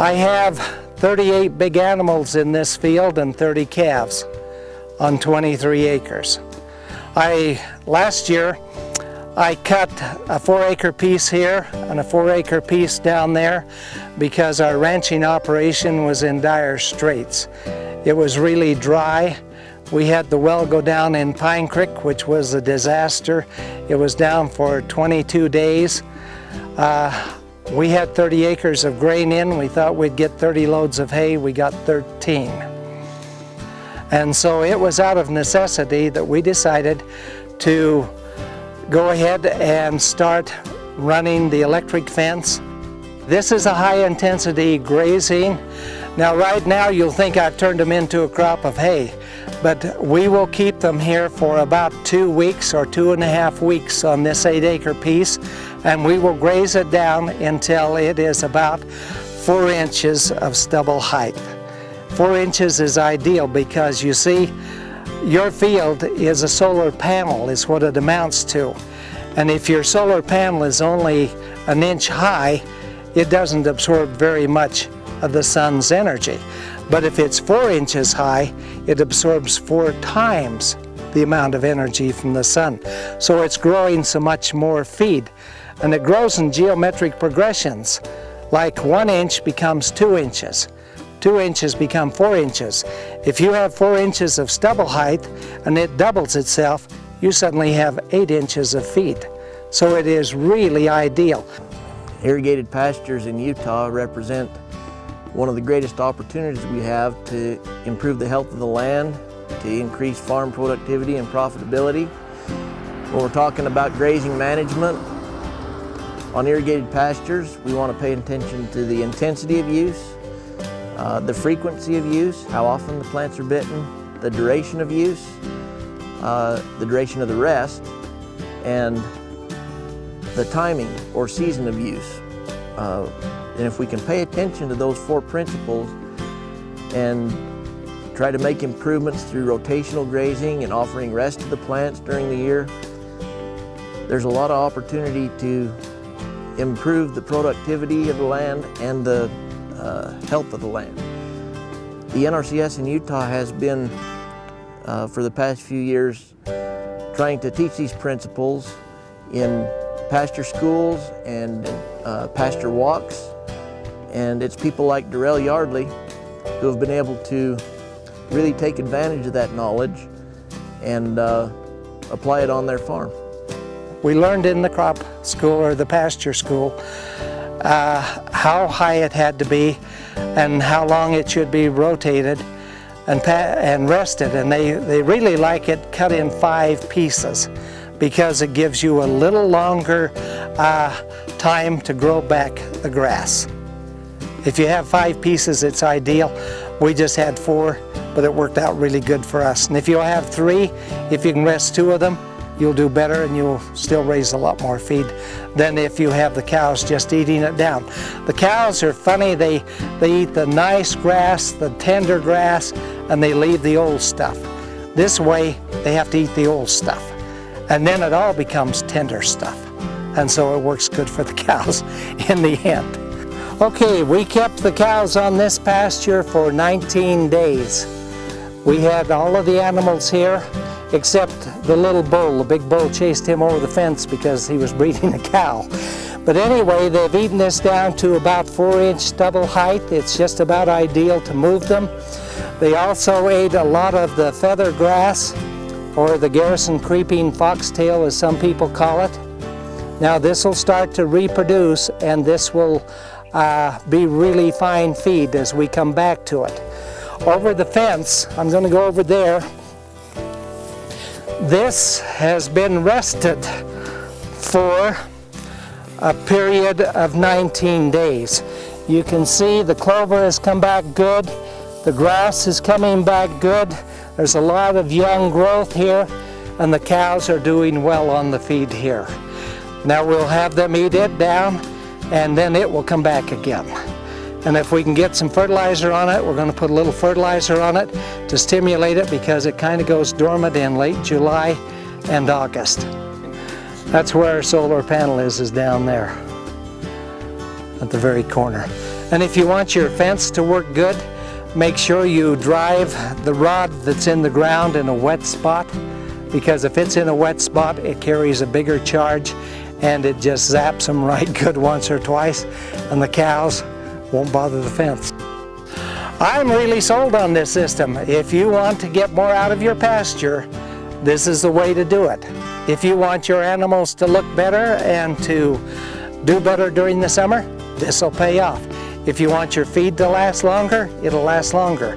I have 38 big animals in this field and 30 calves on 23 acres. Last year I cut a 4-acre piece here and a 4-acre piece down there because our ranching operation was in dire straits. It was really dry. We had the well go down in Pine Creek, which was a disaster. It was down for 22 days. We had 30 acres of grain in. We thought we'd get 30 loads of hay. We got 13. And so it was out of necessity that we decided to go ahead and start running the electric fence. This is a high-intensity grazing. Now right now you'll think I've turned them into a crop of hay, but we will keep them here for about 2 weeks or 2.5 weeks on this 8-acre piece, and we will graze it down until it is about 4 inches of stubble height. 4 inches is ideal because you see, your field is a solar panel is what it amounts to. And if your solar panel is only 1 inch high, it doesn't absorb very much of the sun's energy. But if it's 4 inches high, it absorbs 4 times the amount of energy from the sun. So it's growing so much more feed. And it grows in geometric progressions. Like 1 inch becomes 2 inches. 2 inches become 4 inches. If you have 4 inches of stubble height and it doubles itself, you suddenly have 8 inches of feed. So it is really ideal. Irrigated pastures in Utah represent one of the greatest opportunities we have to improve the health of the land, to increase farm productivity and profitability. When we're talking about grazing management on irrigated pastures, we want to pay attention to the intensity of use, the frequency of use, how often the plants are bitten, the duration of use, the duration of the rest, and the timing or season of use. And if we can pay attention to those 4 principles and try to make improvements through rotational grazing and offering rest to the plants during the year, there's a lot of opportunity to improve the productivity of the land and the health of the land. The NRCS in Utah has been, for the past few years, trying to teach these principles in pasture schools and pasture walks. And it's people like Darrell Yardley who have been able to really take advantage of that knowledge and apply it on their farm. We learned in the crop school or the pasture school how high it had to be and how long it should be rotated and rested. And they really like it cut in 5 pieces because it gives you a little longer time to grow back the grass. If you have 5 pieces, it's ideal. We just had 4, but it worked out really good for us. And if you have 3, if you can rest 2 of them, you'll do better and you'll still raise a lot more feed than if you have the cows just eating it down. The cows are funny, they eat the nice grass, the tender grass, and they leave the old stuff. This way, they have to eat the old stuff. And then it all becomes tender stuff. And so it works good for the cows in the end. Okay, we kept the cows on this pasture for 19 days. We had all of the animals here except the little bull. The big bull chased him over the fence because he was breeding a cow. But anyway, they've eaten this down to about 4-inch stubble height. It's just about ideal to move them. They also ate a lot of the feather grass, or the Garrison creeping foxtail as some people call it. Now this will start to reproduce and this will be really fine feed as we come back to it. Over the fence, I'm going to go over there. This has been rested for a period of 19 days. You can see the clover has come back good. The grass is coming back good. There's a lot of young growth here, and the cows are doing well on the feed here. Now we'll have them eat it down, and then it will come back again. And if we can get some fertilizer on it, we're going to put a little fertilizer on it to stimulate it because it kind of goes dormant in late July and August. That's where our solar panel is down there at the very corner. And if you want your fence to work good, make sure you drive the rod that's in the ground in a wet spot, because if it's in a wet spot, it carries a bigger charge and it just zaps them right good once or twice, and the cows won't bother the fence. I'm really sold on this system. If you want to get more out of your pasture, this is the way to do it. If you want your animals to look better and to do better during the summer, this will pay off. If you want your feed to last longer, it'll last longer.